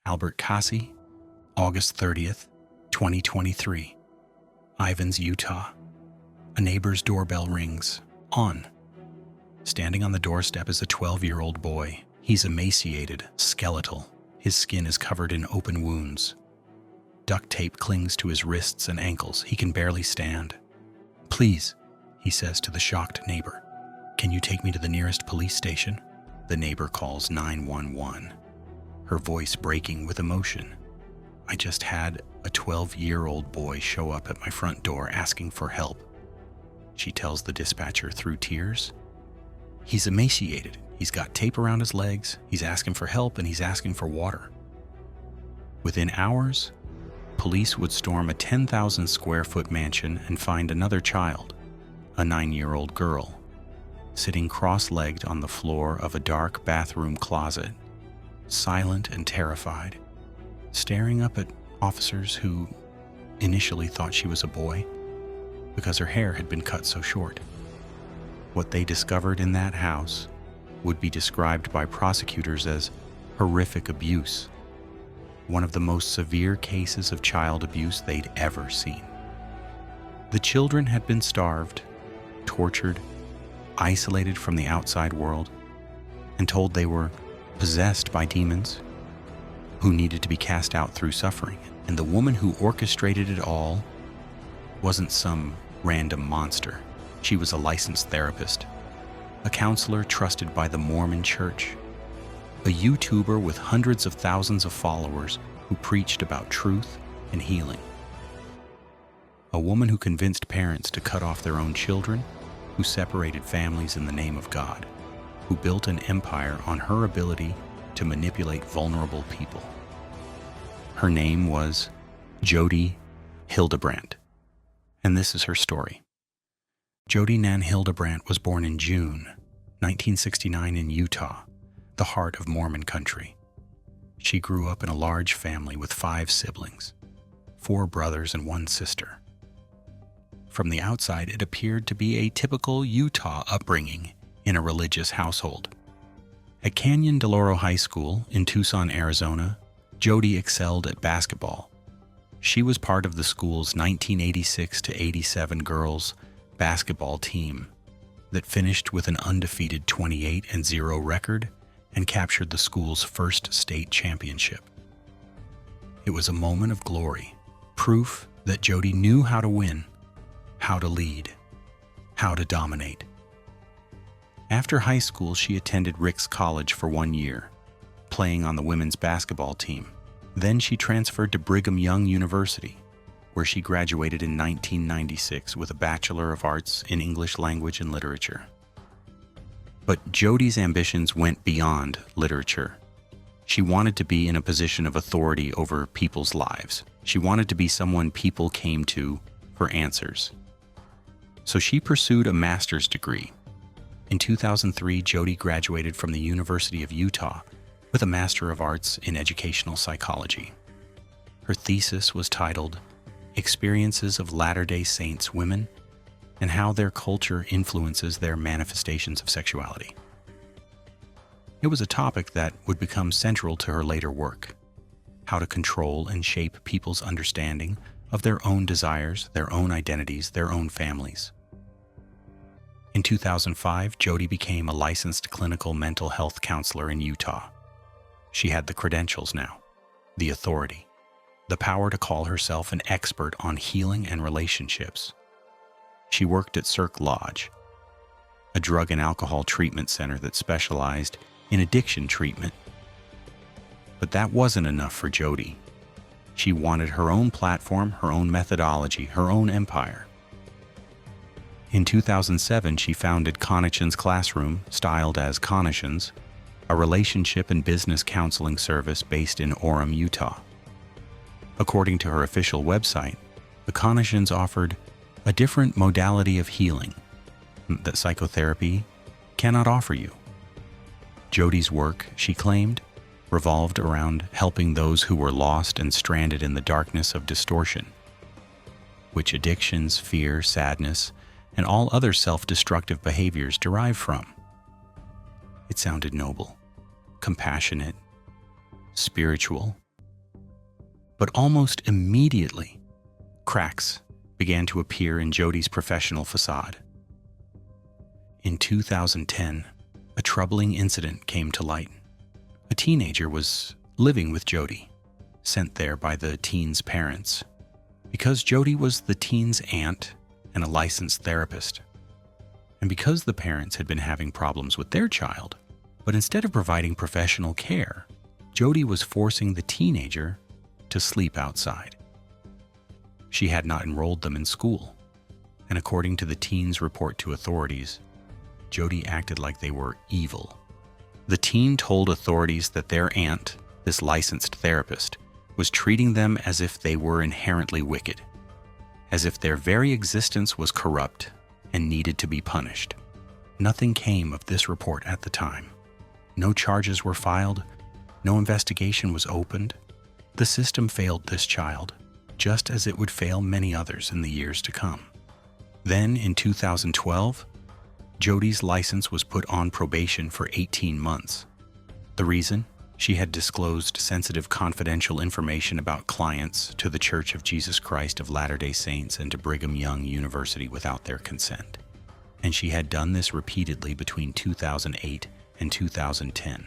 Albert Cassie, August 30th, 2023. Ivins, Utah. A neighbor's doorbell rings. On. Standing on the doorstep is a 12-year-old boy. He's emaciated, skeletal. His skin is covered in open wounds. Duct tape clings to his wrists and ankles. He can barely stand. "Please," he says to the shocked neighbor. "Can you take me to the nearest police station?" The neighbor calls 911, her voice breaking with emotion. "I just had a 12-year-old boy show up at my front door asking for help," she tells the dispatcher through tears. "He's emaciated. He's got tape around his legs. He's asking for help and he's asking for water." Within hours, police would storm a 10,000 square foot mansion and find another child, a 9-year-old girl, sitting cross-legged on the floor of a dark bathroom closet, silent and terrified, staring up at officers who initially thought she was a boy because her hair had been cut so short. What they discovered in that house would be described by prosecutors as horrific abuse, one of the most severe cases of child abuse they'd ever seen. The children had been starved, tortured, isolated from the outside world, and told they were possessed by demons who needed to be cast out through suffering. And the woman who orchestrated it all wasn't some random monster. She was a licensed therapist, a counselor trusted by the Mormon Church, a YouTuber with hundreds of thousands of followers who preached about truth and healing, a woman who convinced parents to cut off their own children, who separated families in the name of God, who built an empire on her ability to manipulate vulnerable people. Her name was Jodi Hildebrandt, and this is her story. Jodi Nan Hildebrandt was born in June 1969 in Utah, the heart of Mormon country. She grew up in a large family with 5 siblings, 4 brothers and 1 sister. From the outside, it appeared to be a typical Utah upbringing in a religious household. At Canyon del Oro High School in Tucson, Arizona, Jodi excelled at basketball. She was part of the school's 1986-87 girls basketball team that finished with an undefeated 28-0 record and captured the school's first state championship. It was a moment of glory, proof that Jodi knew how to win, how to lead, how to dominate. After high school, she attended Ricks College for 1 year, playing on the women's basketball team. Then she transferred to Brigham Young University, where she graduated in 1996 with a Bachelor of Arts in English Language and Literature. But Jodi's ambitions went beyond literature. She wanted to be in a position of authority over people's lives. She wanted to be someone people came to for answers. So she pursued a master's degree. In 2003, Jodi graduated from the University of Utah with a Master of Arts in Educational Psychology. Her thesis was titled Experiences of Latter-day Saints Women and How Their Culture Influences Their Manifestations of Sexuality. It was a topic that would become central to her later work: how to control and shape people's understanding of their own desires, their own identities, their own families. In 2005, Jodi became a licensed clinical mental health counselor in Utah. She had the credentials now, the authority, the power to call herself an expert on healing and relationships. She worked at Cirque Lodge, a drug and alcohol treatment center that specialized in addiction treatment. But that wasn't enough for Jodi. She wanted her own platform, her own methodology, her own empire. In 2007, she founded Connichans Classroom, styled as Connichans, a relationship and business counseling service based in Orem, Utah. According to her official website, the Connichans offered a different modality of healing that psychotherapy cannot offer you. Jodi's work, she claimed, revolved around helping those who were lost and stranded in the darkness of distortion, which addictions, fear, sadness, and all other self-destructive behaviors derive from. It sounded noble, compassionate, spiritual, But almost immediately, cracks began to appear in Jody's professional facade. In 2010, a troubling incident came to light. A teenager was living with Jody, sent there by the teen's parents, because Jody was the teen's aunt and a licensed therapist. And because the parents had been having problems with their child, but instead of providing professional care, Jody was forcing the teenager to sleep outside. She had not enrolled them in school, and according to the teen's report to authorities, Jody acted like they were evil. The teen told authorities that their aunt, this licensed therapist, was treating them as if they were inherently wicked, as if their very existence was corrupt and needed to be punished. Nothing came of this report at the time. No charges were filed, no investigation was opened. The system failed this child, just as it would fail many others in the years to come. Then, in 2012, Jody's license was put on probation for 18 months. The reason? She had disclosed sensitive confidential information about clients to the Church of Jesus Christ of Latter-day Saints and to Brigham Young University without their consent. And she had done this repeatedly between 2008 and 2010.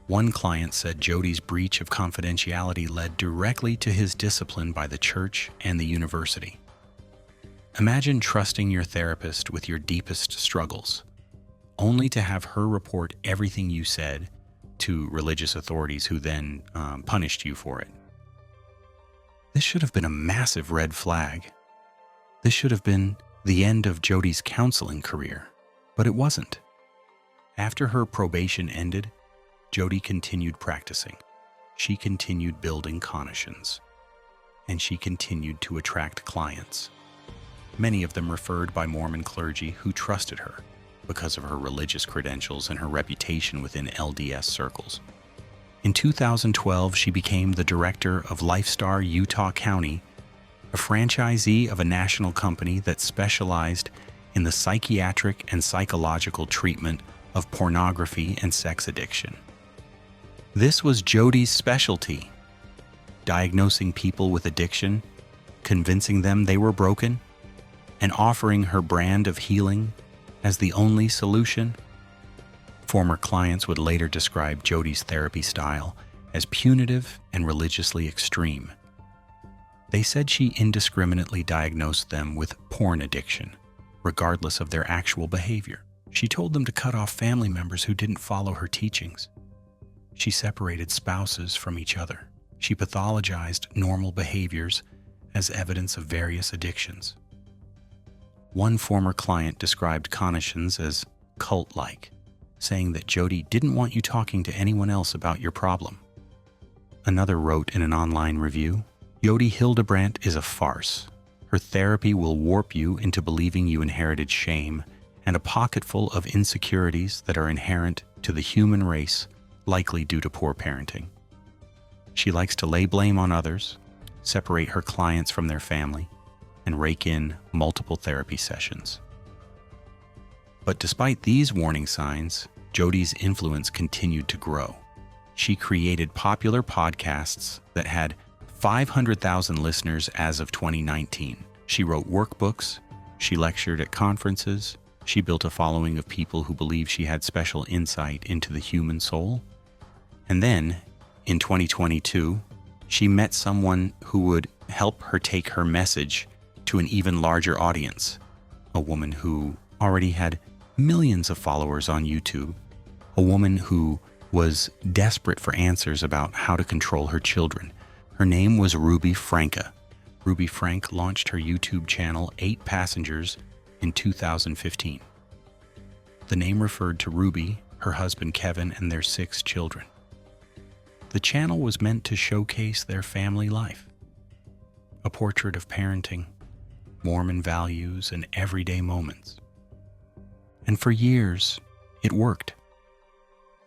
One client said Jody's breach of confidentiality led directly to his discipline by the church and the university. Imagine trusting your therapist with your deepest struggles, only to have her report everything you said to religious authorities who then punished you for it. This should have been a massive red flag. This should have been the end of Jody's counseling career, but it wasn't. After her probation ended, Jody continued practicing. She continued building connections, and she continued to attract clients. Many of them referred by Mormon clergy who trusted her because of her religious credentials and her reputation within LDS circles. In 2012, she became the director of LifeStar Utah County, a franchisee of a national company that specialized in the psychiatric and psychological treatment of pornography and sex addiction. This was Jody's specialty, diagnosing people with addiction, convincing them they were broken, and offering her brand of healing as the only solution. Former clients would later describe Jody's therapy style as punitive and religiously extreme. They said she indiscriminately diagnosed them with porn addiction, regardless of their actual behavior. She told them to cut off family members who didn't follow her teachings. She separated spouses from each other. She pathologized normal behaviors as evidence of various addictions. One former client described connections as cult-like, saying that Jody didn't want you talking to anyone else about your problem. Another wrote in an online review, "Jody Hildebrandt is a farce. Her therapy will warp you into believing you inherited shame and a pocketful of insecurities that are inherent to the human race, likely due to poor parenting. She likes to lay blame on others, separate her clients from their family, and rake in multiple therapy sessions." But despite these warning signs, Jody's influence continued to grow. She created popular podcasts that had 500,000 listeners as of 2019. She wrote workbooks, she lectured at conferences, she built a following of people who believed she had special insight into the human soul. And then, in 2022, she met someone who would help her take her message to an even larger audience, a woman who already had millions of followers on YouTube, a woman who was desperate for answers about how to control her children. Her name was Ruby Franca. Ruby Frank launched her YouTube channel 8 Passengers in 2015. The name referred to Ruby, her husband Kevin, and their 6 children. The channel was meant to showcase their family life, a portrait of parenting, Mormon values, and everyday moments. And for years, it worked.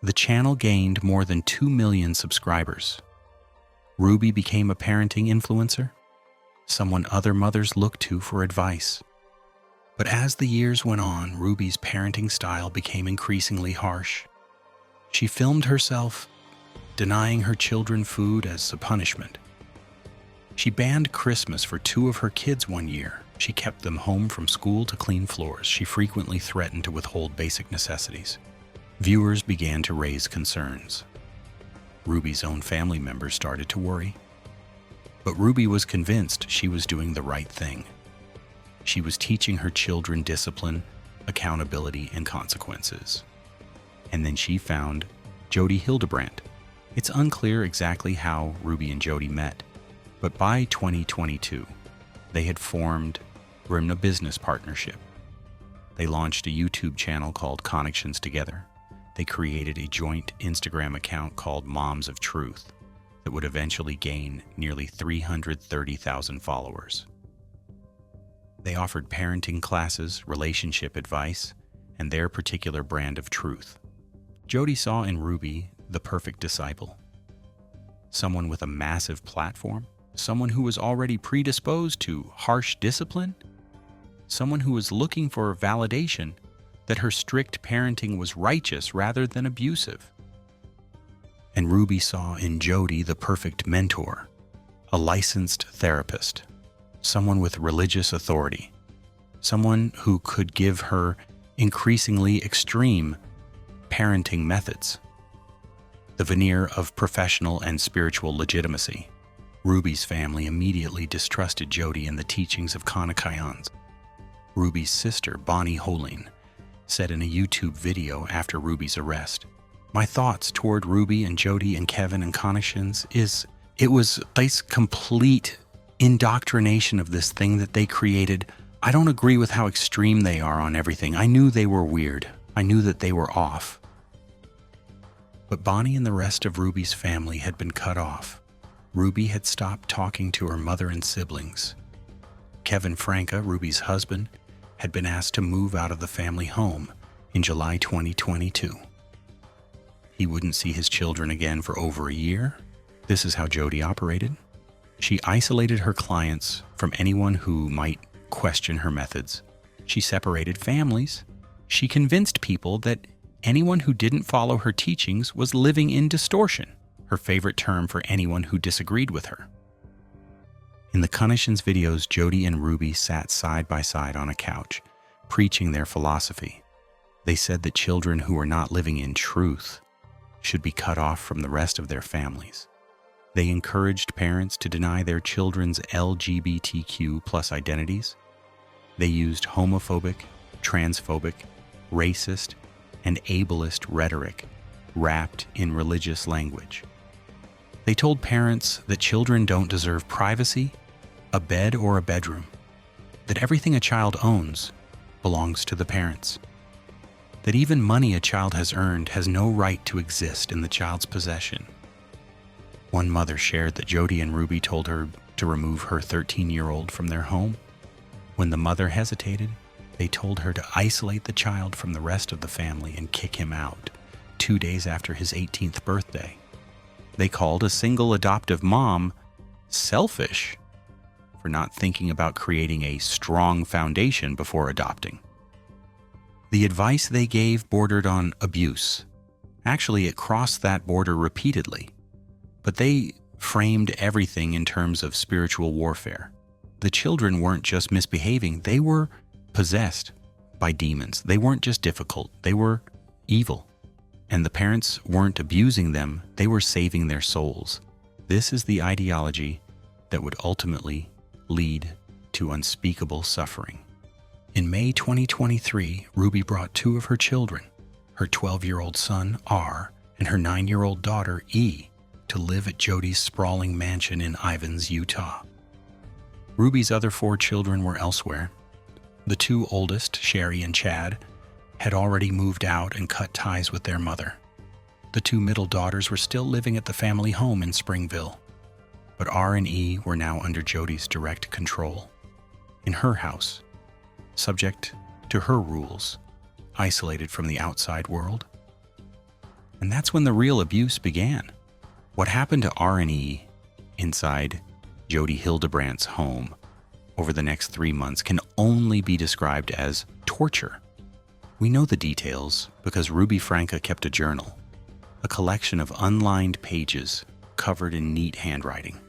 The channel gained more than 2 million subscribers. Ruby became a parenting influencer, someone other mothers looked to for advice. But as the years went on, Ruby's parenting style became increasingly harsh. She filmed herself denying her children food as a punishment, She banned Christmas for 2 of her kids one year. She kept them home from school to clean floors. She frequently threatened to withhold basic necessities. Viewers began to raise concerns. Ruby's own family members started to worry. But Ruby was convinced she was doing the right thing. She was teaching her children discipline, accountability, and consequences. And then she found Jodi Hildebrandt. It's unclear exactly how Ruby and Jodi met, but by 2022, they had formed Grimna Business Partnership. They launched a YouTube channel called Connections Together. They created a joint Instagram account called Moms of Truth that would eventually gain nearly 330,000 followers. They offered parenting classes, relationship advice, and their particular brand of truth. Jodi saw in Ruby the perfect disciple. Someone with a massive platform, someone who was already predisposed to harsh discipline, someone who was looking for validation that her strict parenting was righteous rather than abusive. And Ruby saw in Jodi the perfect mentor, a licensed therapist, someone with religious authority, someone who could give her increasingly extreme parenting methods. The veneer of professional and spiritual legitimacy. Ruby's family immediately distrusted Jodi and the teachings of Kanakayans. Ruby's sister, Bonnie Holing, said in a YouTube video after Ruby's arrest, "My thoughts toward Ruby and Jodi and Kevin and Connections it was this complete indoctrination of this thing that they created. I don't agree with how extreme they are on everything. I knew they were weird. I knew that they were off." But Bonnie and the rest of Ruby's family had been cut off. Ruby had stopped talking to her mother and siblings. Kevin Franca, Ruby's husband, had been asked to move out of the family home in July 2022. He wouldn't see his children again for over a year. This is how Jodi operated. She isolated her clients from anyone who might question her methods. She separated families. She convinced people that anyone who didn't follow her teachings was living in distortion, her favorite term for anyone who disagreed with her. In the Connections videos, Jodi and Ruby sat side by side on a couch, preaching their philosophy. They said that children who are not living in truth should be cut off from the rest of their families. They encouraged parents to deny their children's LGBTQ+ identities. They used homophobic, transphobic, racist, and ableist rhetoric wrapped in religious language. They told parents that children don't deserve privacy, a bed or a bedroom, that everything a child owns belongs to the parents, that even money a child has earned has no right to exist in the child's possession. One mother shared that Jodi and Ruby told her to remove her 13-year-old from their home. When the mother hesitated, they told her to isolate the child from the rest of the family and kick him out 2 days after his 18th birthday. They called a single adoptive mom selfish for not thinking about creating a strong foundation before adopting. The advice they gave bordered on abuse. Actually, it crossed that border repeatedly. But they framed everything in terms of spiritual warfare. The children weren't just misbehaving, they were possessed by demons. They weren't just difficult, they were evil. And the parents weren't abusing them, they were saving their souls. This is the ideology that would ultimately lead to unspeakable suffering. In May 2023, Ruby brought 2 of her children, her 12-year-old son, R, and her 9-year-old daughter, E, to live at Jodi's sprawling mansion in Ivins, Utah. Ruby's other 4 children were elsewhere. The 2 oldest, Sherry and Chad, had already moved out and cut ties with their mother. The 2 middle daughters were still living at the family home in Springville, but R and E were now under Jodi's direct control. In her house, subject to her rules, isolated from the outside world. And that's when the real abuse began. What happened to R and E inside Jodi Hildebrandt's home over the next 3 months can only be described as torture. We know the details because Ruby Franca kept a journal, a collection of unlined pages covered in neat handwriting.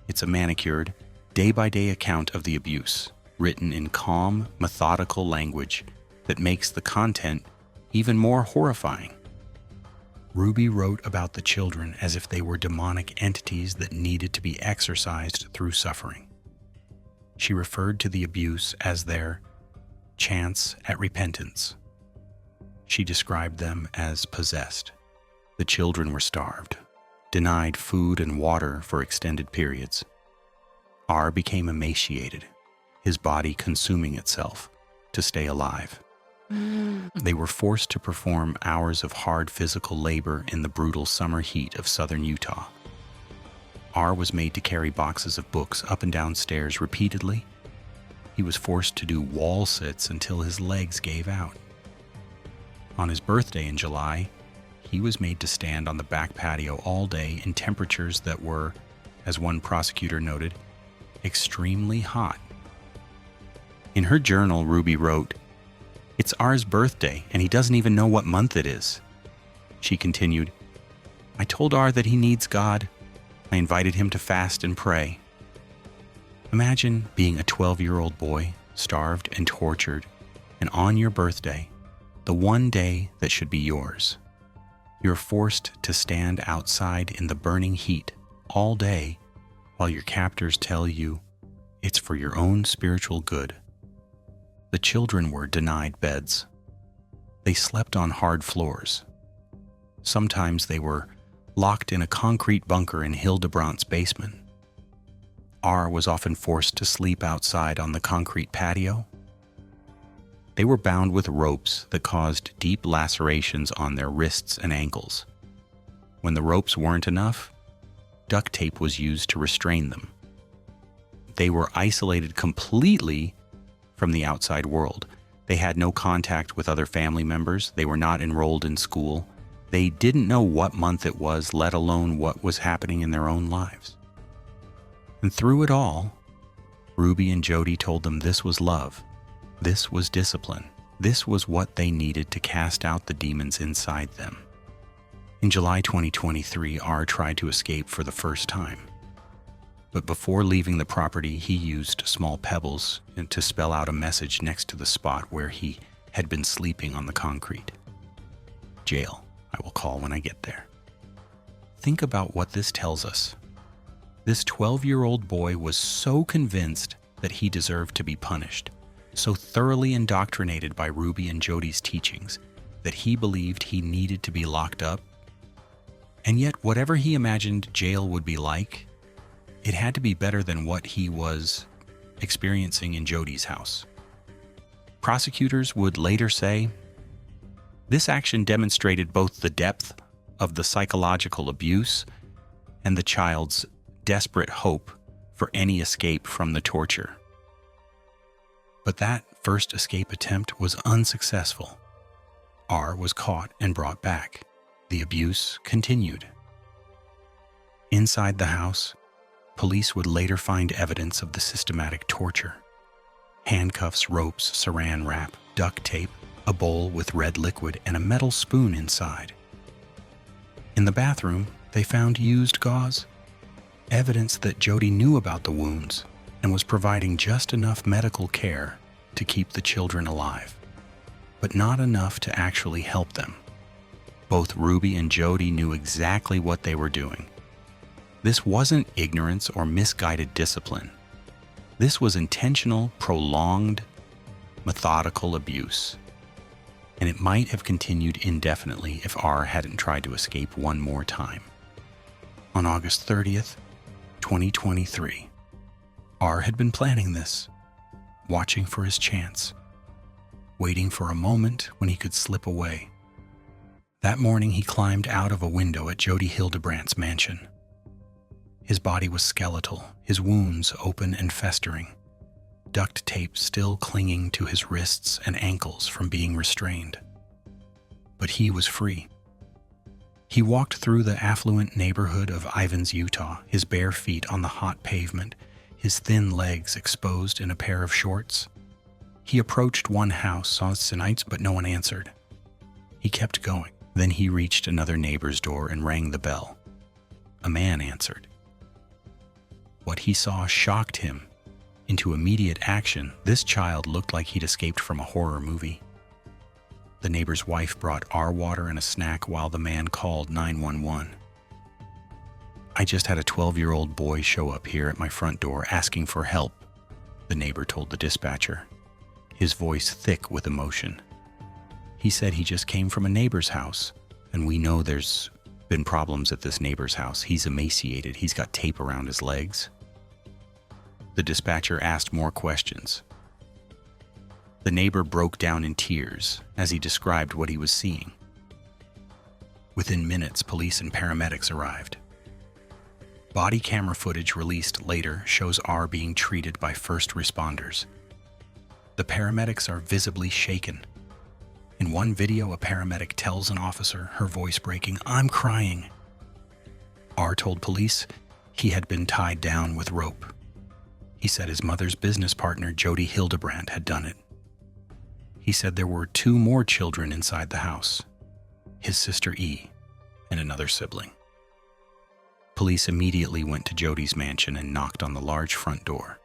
It's a manicured, day-by-day account of the abuse, written in calm, methodical language that makes the content even more horrifying. Ruby wrote about the children as if they were demonic entities that needed to be exorcised through suffering. She referred to the abuse as their chance at repentance. She described them as possessed. The children were starved, denied food and water for extended periods. R became emaciated, his body consuming itself to stay alive. They were forced to perform hours of hard physical labor in the brutal summer heat of southern Utah. R was made to carry boxes of books up and down stairs repeatedly. He was forced to do wall sits until his legs gave out. On his birthday in July, he was made to stand on the back patio all day in temperatures that were, as one prosecutor noted, extremely hot. In her journal, Ruby wrote, "It's R's birthday, and he doesn't even know what month it is." She continued, "I told R that he needs God. I invited him to fast and pray." Imagine being a 12-year-old boy, starved and tortured, and on your birthday, the one day that should be yours, you're forced to stand outside in the burning heat all day while your captors tell you it's for your own spiritual good. The children were denied beds. They slept on hard floors. Sometimes they were locked in a concrete bunker in Hildebrandt's basement. R was often forced to sleep outside on the concrete patio. They were bound with ropes that caused deep lacerations on their wrists and ankles. When the ropes weren't enough, duct tape was used to restrain them. They were isolated completely from the outside world. They had no contact with other family members. They were not enrolled in school. They didn't know what month it was, let alone what was happening in their own lives. And through it all, Ruby and Jody told them this was love. This was discipline. This was what they needed to cast out the demons inside them. In July 2023, R tried to escape for the first time. But before leaving the property, he used small pebbles to spell out a message next to the spot where he had been sleeping on the concrete. "Jail, I will call when I get there." Think about what this tells us. This 12-year-old boy was so convinced that he deserved to be punished, so thoroughly indoctrinated by Ruby and Jody's teachings that he believed he needed to be locked up. And yet, whatever he imagined jail would be like, it had to be better than what he was experiencing in Jody's house. Prosecutors would later say, this action demonstrated both the depth of the psychological abuse and the child's desperate hope for any escape from the torture. But that first escape attempt was unsuccessful. R was caught and brought back. The abuse continued. Inside the house, police would later find evidence of the systematic torture. Handcuffs, ropes, saran wrap, duct tape, a bowl with red liquid, and a metal spoon inside. In the bathroom, they found used gauze, evidence that Jody knew about the wounds and was providing just enough medical care to keep the children alive, but not enough to actually help them. Both Ruby and Jody knew exactly what they were doing. This wasn't ignorance or misguided discipline. This was intentional, prolonged, methodical abuse. And it might have continued indefinitely if R hadn't tried to escape one more time. On August 30th, 2023, R had been planning this, watching for his chance, waiting for a moment when he could slip away. That morning, he climbed out of a window at Jody Hildebrandt's mansion. His body was skeletal, his wounds open and festering, duct tape still clinging to his wrists and ankles from being restrained. But he was free. He walked through the affluent neighborhood of Ivins, Utah, his bare feet on the hot pavement, his thin legs exposed in a pair of shorts. He approached one house, saw Sinites, but no one answered. He kept going. Then he reached another neighbor's door and rang the bell. A man answered. What he saw shocked him into immediate action. This child looked like he'd escaped from a horror movie. The neighbor's wife brought R water and a snack while the man called 911. "I just had a 12-year-old boy show up here at my front door asking for help," the neighbor told the dispatcher, his voice thick with emotion. "He said he just came from a neighbor's house, and we know there's been problems at this neighbor's house. He's emaciated. He's got tape around his legs." The dispatcher asked more questions. The neighbor broke down in tears as he described what he was seeing. Within minutes, police and paramedics arrived. Body camera footage released later shows R being treated by first responders. The paramedics are visibly shaken. In one video, a paramedic tells an officer, her voice breaking, "I'm crying." R told police he had been tied down with rope. He said his mother's business partner, Jody Hildebrandt, had done it. He said there were 2 more children inside the house, his sister E and another sibling. Police immediately went to Jody's mansion and knocked on the large front door.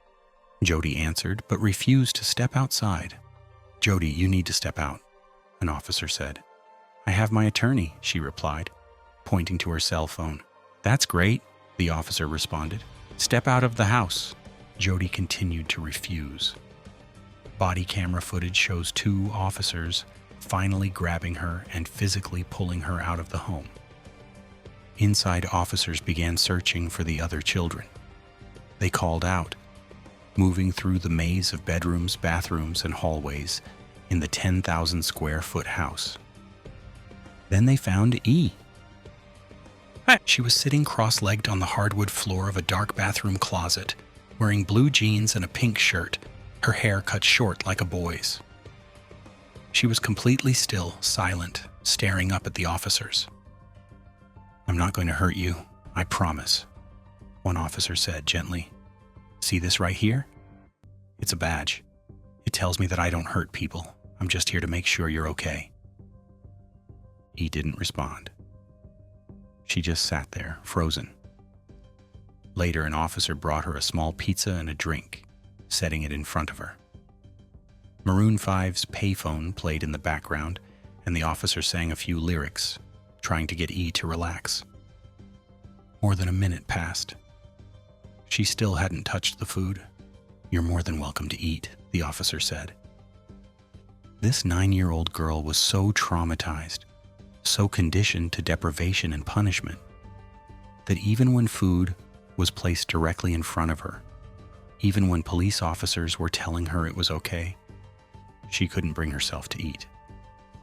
Jody answered, but refused to step outside. "Jody, you need to step out," an officer said. "I have my attorney," she replied, pointing to her cell phone. "That's great," the officer responded. "Step out of the house." Jody continued to refuse. Body camera footage shows 2 officers finally grabbing her and physically pulling her out of the home. Inside, officers began searching for the other children. They called out, moving through the maze of bedrooms, bathrooms, and hallways in the 10,000 square foot house. Then they found E. She was sitting cross-legged on the hardwood floor of a dark bathroom closet, wearing blue jeans and a pink shirt, her hair cut short like a boy's. She was completely still, silent, staring up at the officers. "I'm not going to hurt you, I promise," one officer said gently. "See this right here? It's a badge. It tells me that I don't hurt people. I'm just here to make sure you're okay." He didn't respond. She just sat there, frozen. Later, an officer brought her a small pizza and a drink, setting it in front of her. Maroon 5's payphone played in the background, and the officer sang a few lyrics, trying to get E to relax. More than a minute passed. She still hadn't touched the food. "You're more than welcome to eat," the officer said. This 9-year-old girl was so traumatized, so conditioned to deprivation and punishment, that even when food was placed directly in front of her, even when police officers were telling her it was okay, she couldn't bring herself to eat.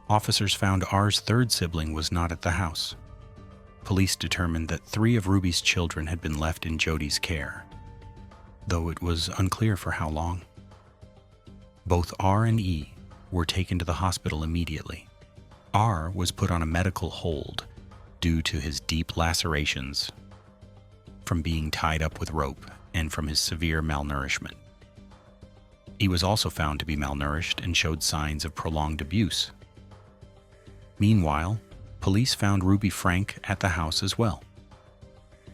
Officers found R's 3rd sibling was not at the house. Police determined that 3 of Ruby's children had been left in Jody's care, though it was unclear for how long. Both R and E were taken to the hospital immediately. R was put on a medical hold due to his deep lacerations from being tied up with rope and from his severe malnourishment. He was also found to be malnourished and showed signs of prolonged abuse. Meanwhile, police found Ruby Frank at the house as well.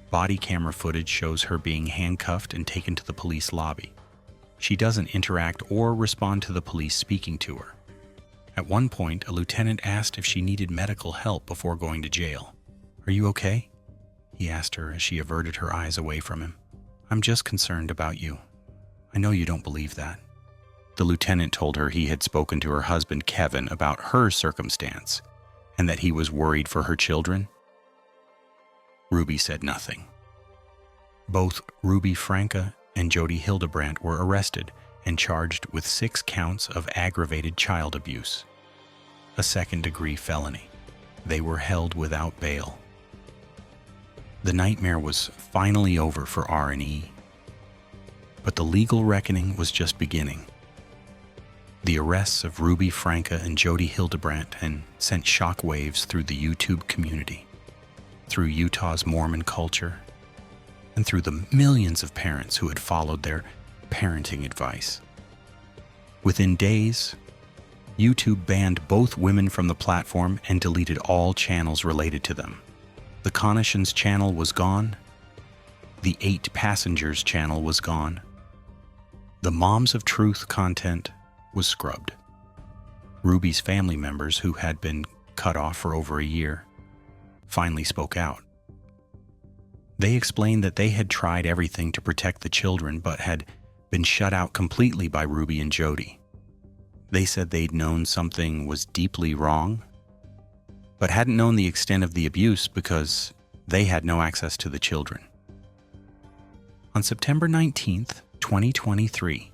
Body camera footage shows her being handcuffed and taken to the police lobby. She doesn't interact or respond to the police speaking to her. At one point, a lieutenant asked if she needed medical help before going to jail. "Are you okay?" he asked her as she averted her eyes away from him. "I'm just concerned about you. I know you don't believe that." The lieutenant told her he had spoken to her husband Kevin about her circumstance and that he was worried for her children. Ruby said nothing. Both Ruby Franca and Jody Hildebrandt were arrested and charged with 6 counts of aggravated child abuse, a second-degree felony. They were held without bail. The nightmare was finally over for R and E, but the legal reckoning was just beginning. The arrests of Ruby Franca and Jody Hildebrandt and sent shockwaves through the YouTube community, through Utah's Mormon culture, and through the millions of parents who had followed their parenting advice. Within days, YouTube banned both women from the platform and deleted all channels related to them. The Connaughton's channel was gone, The 8 Passengers channel was gone. The Moms of Truth content was scrubbed. Ruby's family members, who had been cut off for over a year, finally spoke out. They explained that they had tried everything to protect the children but had been shut out completely by Ruby and Jody. They said they'd known something was deeply wrong, but hadn't known the extent of the abuse because they had no access to the children. On September 19th, 2023,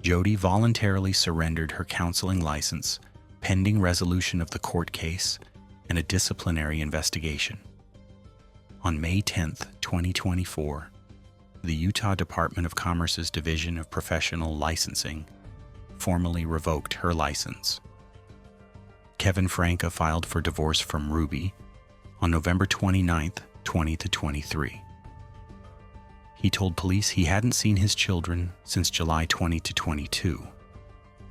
Jody voluntarily surrendered her counseling license pending resolution of the court case and a disciplinary investigation. On May 10th, 2024, the Utah Department of Commerce's Division of Professional Licensing formally revoked her license. Kevin Franca filed for divorce from Ruby on November 29th, 2023. He told police he hadn't seen his children since July 2022,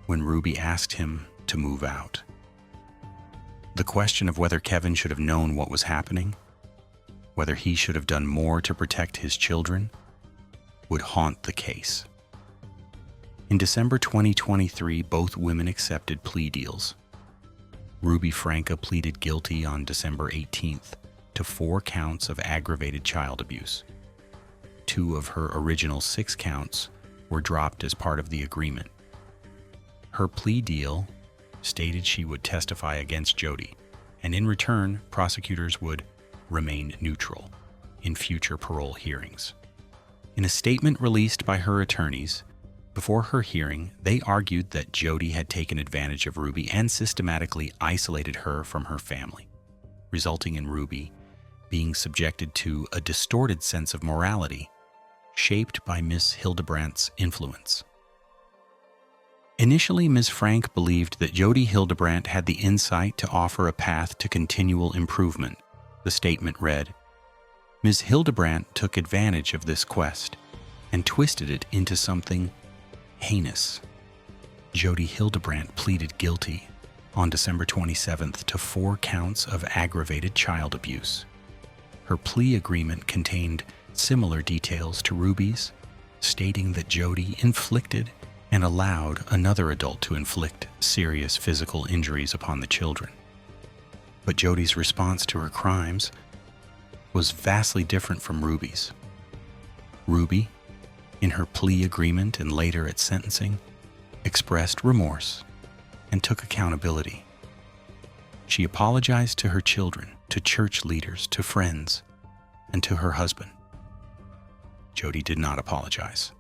when Ruby asked him to move out. The question of whether Kevin should have known what was happening, whether he should have done more to protect his children, would haunt the case. In December 2023, both women accepted plea deals. Ruby Franca pleaded guilty on December 18th to 4 counts of aggravated child abuse. 2 of her original 6 counts were dropped as part of the agreement. Her plea deal stated she would testify against Jody, and in return, prosecutors would remain neutral in future parole hearings. In a statement released by her attorneys, before her hearing, they argued that Jody had taken advantage of Ruby and systematically isolated her from her family, resulting in Ruby being subjected to a distorted sense of morality shaped by Ms. Hildebrandt's influence. Initially, Ms. Frank believed that Jody Hildebrandt had the insight to offer a path to continual improvement. The statement read, "Ms. Hildebrandt took advantage of this quest and twisted it into something heinous." Jody Hildebrandt pleaded guilty on December 27th to 4 counts of aggravated child abuse. Her plea agreement contained similar details to Ruby's, stating that Jody inflicted and allowed another adult to inflict serious physical injuries upon the children. But Jody's response to her crimes was vastly different from Ruby's. Ruby, in her plea agreement and later at sentencing, expressed remorse and took accountability. She apologized to her children, to church leaders, to friends, and to her husband. Jody did not apologize.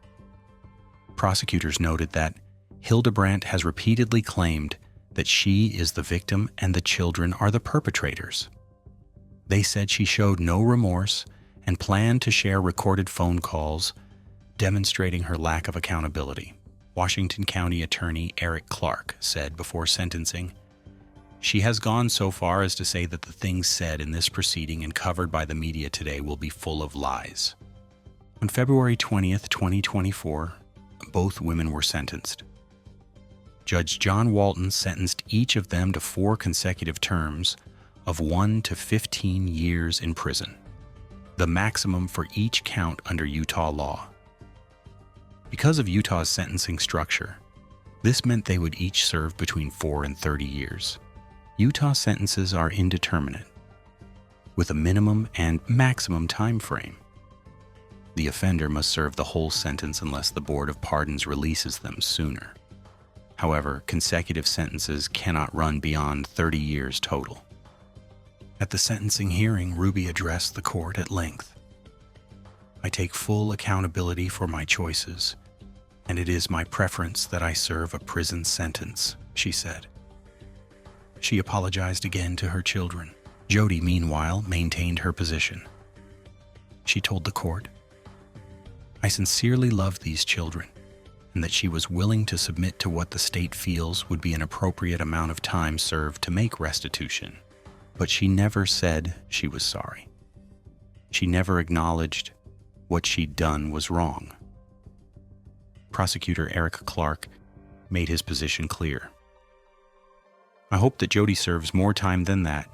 Prosecutors noted that Hildebrandt has repeatedly claimed that she is the victim and the children are the perpetrators. They said she showed no remorse and planned to share recorded phone calls demonstrating her lack of accountability. Washington County Attorney Eric Clark said before sentencing, "She has gone so far as to say that the things said in this proceeding and covered by the media today will be full of lies." On February 20th, 2024, both women were sentenced. Judge John Walton sentenced each of them to 4 consecutive terms of 1 to 15 years in prison, the maximum for each count under Utah law. Because of Utah's sentencing structure, this meant they would each serve between 4 and 30 years. Utah sentences are indeterminate, with a minimum and maximum time frame. The offender must serve the whole sentence unless the Board of Pardons releases them sooner. However, consecutive sentences cannot run beyond 30 years total. At the sentencing hearing, Ruby addressed the court at length. "I take full accountability for my choices, and it is my preference that I serve a prison sentence," she said. She apologized again to her children. Jody, meanwhile, maintained her position. She told the court, "I sincerely love these children, and that she was willing to submit to what the state feels would be an appropriate amount of time served to make restitution. But she never said she was sorry. She never acknowledged what she'd done was wrong." Prosecutor Eric Clark made his position clear. "I hope that Jody serves more time than that,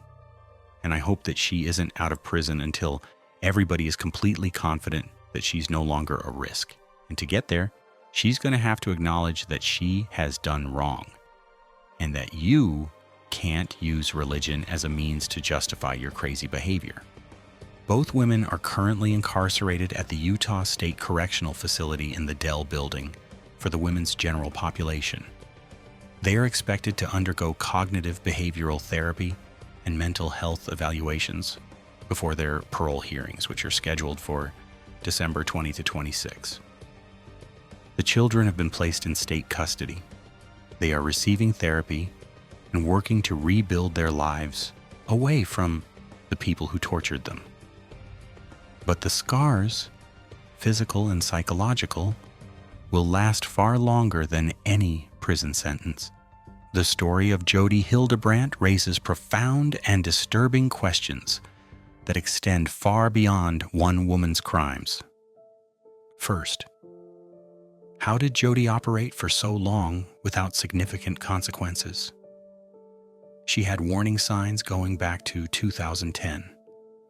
and I hope that she isn't out of prison until Everybody is completely confident that she's no longer a risk. And to get there, she's going to have to acknowledge that she has done wrong and that you can't use religion as a means to justify your crazy behavior. Both women are currently incarcerated at the Utah State Correctional Facility in the Dell Building for the women's general population. They are expected to undergo cognitive behavioral therapy and mental health evaluations before their parole hearings, which are scheduled for December 20 to 26. The children have been placed in state custody. They are receiving therapy and working to rebuild their lives away from the people who tortured them. But the scars, physical and psychological, will last far longer than any prison sentence. The story of Jodi Hildebrandt raises profound and disturbing questions that extend far beyond one woman's crimes. First, how did Jodi operate for so long without significant consequences? She had warning signs going back to 2010.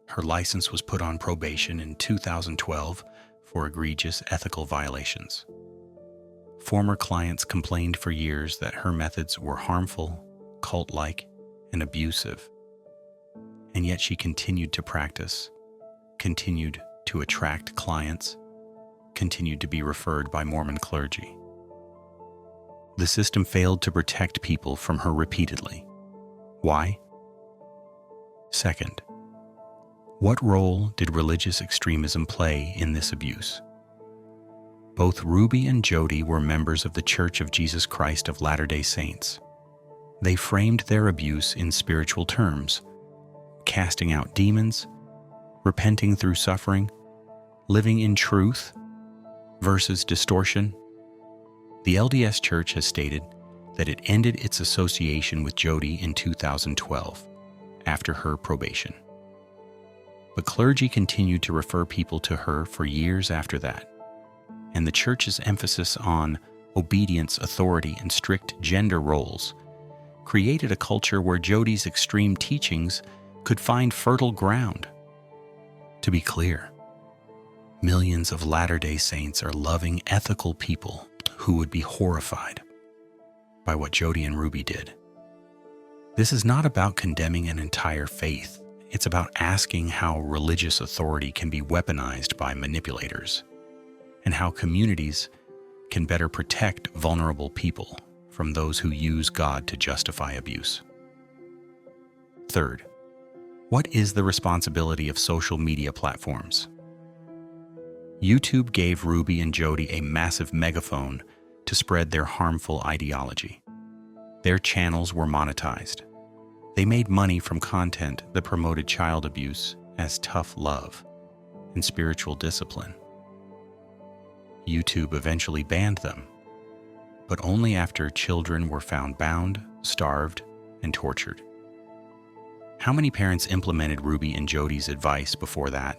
Her license was put on probation in 2012 for egregious ethical violations. Former clients complained for years that her methods were harmful, cult-like, and abusive. And yet she continued to practice, continued to attract clients, continued to be referred by Mormon clergy. The system failed to protect people from her repeatedly. Why? Second, what role did religious extremism play in this abuse? Both Ruby and Jodi were members of the Church of Jesus Christ of Latter-day Saints. They framed their abuse in spiritual terms, casting out demons, repenting through suffering, living in truth versus distortion. The LDS Church has stated that it ended its association with Jodi in 2012, after her probation. But clergy continued to refer people to her for years after that, and the Church's emphasis on obedience, authority, and strict gender roles created a culture where Jodi's extreme teachings could find fertile ground. To be clear, millions of Latter-day Saints are loving, ethical people who would be horrified by what Jodi and Ruby did. This is not about condemning an entire faith. It's about asking how religious authority can be weaponized by manipulators, and how communities can better protect vulnerable people from those who use God to justify abuse. Third, what is the responsibility of social media platforms? YouTube gave Ruby and Jodi a massive megaphone to spread their harmful ideology. Their channels were monetized. They made money from content that promoted child abuse as tough love and spiritual discipline. YouTube eventually banned them, but only after children were found bound, starved, and tortured. How many parents implemented Ruby and Jodi's advice before that?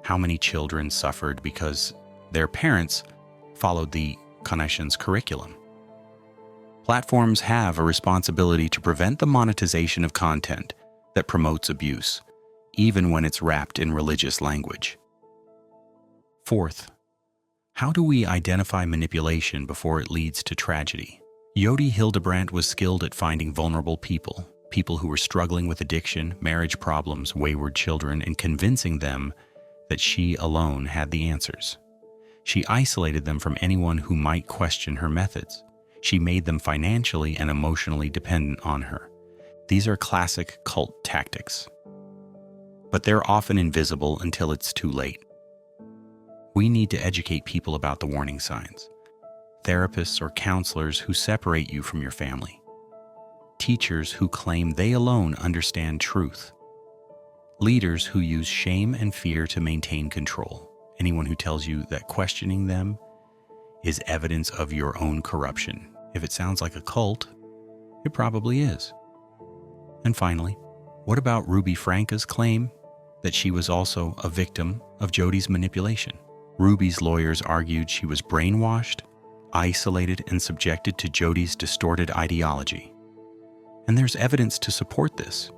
How many children suffered because their parents followed the Connections curriculum? Platforms have a responsibility to prevent the monetization of content that promotes abuse, even when it's wrapped in religious language. Fourth, how do we identify manipulation before it leads to tragedy? Jodi Hildebrandt was skilled at finding vulnerable people who were struggling with addiction, marriage problems, wayward children, and convincing them that she alone had the answers. She isolated them from anyone who might question her methods. She made them financially and emotionally dependent on her. These are classic cult tactics, but they're often invisible until it's too late. We need to educate people about the warning signs. Therapists or counselors who separate you from your family. Teachers who claim they alone understand truth. Leaders who use shame and fear to maintain control. Anyone who tells you that questioning them is evidence of your own corruption. If it sounds like a cult, it probably is. And finally, what about Ruby Franca's claim that she was also a victim of Jodi's manipulation? Ruby's lawyers argued she was brainwashed, isolated, and subjected to Jodi's distorted ideology. And there's evidence to support this.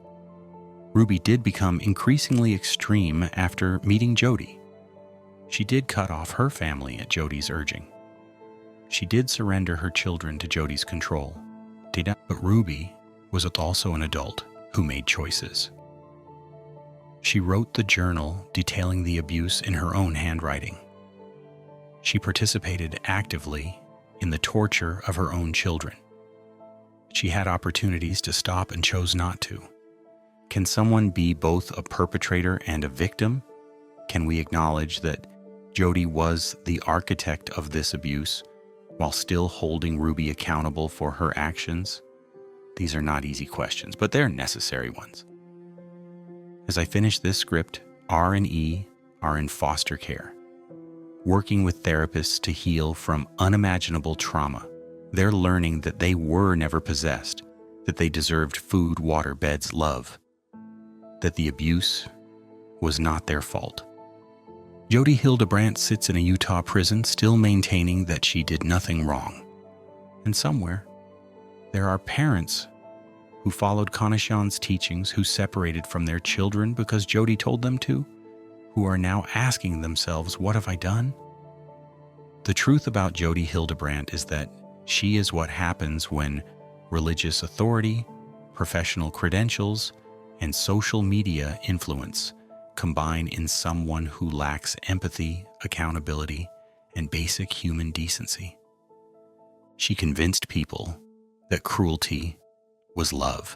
Ruby did become increasingly extreme after meeting Jody. She did cut off her family at Jody's urging. She did surrender her children to Jody's control. But Ruby was also an adult who made choices. She wrote the journal detailing the abuse in her own handwriting. She participated actively in the torture of her own children. She had opportunities to stop and chose not to. Can someone be both a perpetrator and a victim? Can we acknowledge that Jody was the architect of this abuse while still holding Ruby accountable for her actions? These are not easy questions, but they're necessary ones. As I finish this script, R and E are in foster care, working with therapists to heal from unimaginable trauma. They're learning that they were never possessed, that they deserved food, water, beds, love, that the abuse was not their fault. Jody Hildebrandt sits in a Utah prison, still maintaining that she did nothing wrong. And somewhere, there are parents who followed Kanashian's teachings, who separated from their children because Jody told them to, who are now asking themselves, what have I done? The truth about Jody Hildebrandt is that she is what happens when religious authority, professional credentials, and social media influence combine in someone who lacks empathy, accountability, and basic human decency. She convinced people that cruelty was love,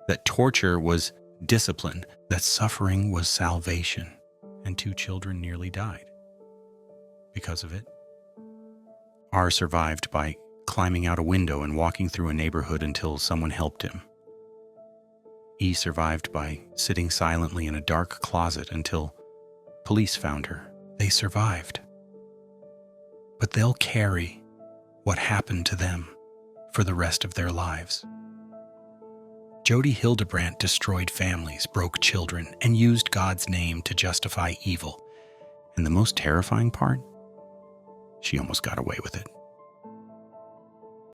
that torture was discipline, that suffering was salvation, and 2 children nearly died because of it. R survived by climbing out a window and walking through a neighborhood until someone helped him. E survived by sitting silently in a dark closet until police found her. They survived. But they'll carry what happened to them for the rest of their lives. Jody Hildebrandt destroyed families, broke children, and used God's name to justify evil. And the most terrifying part? She almost got away with it.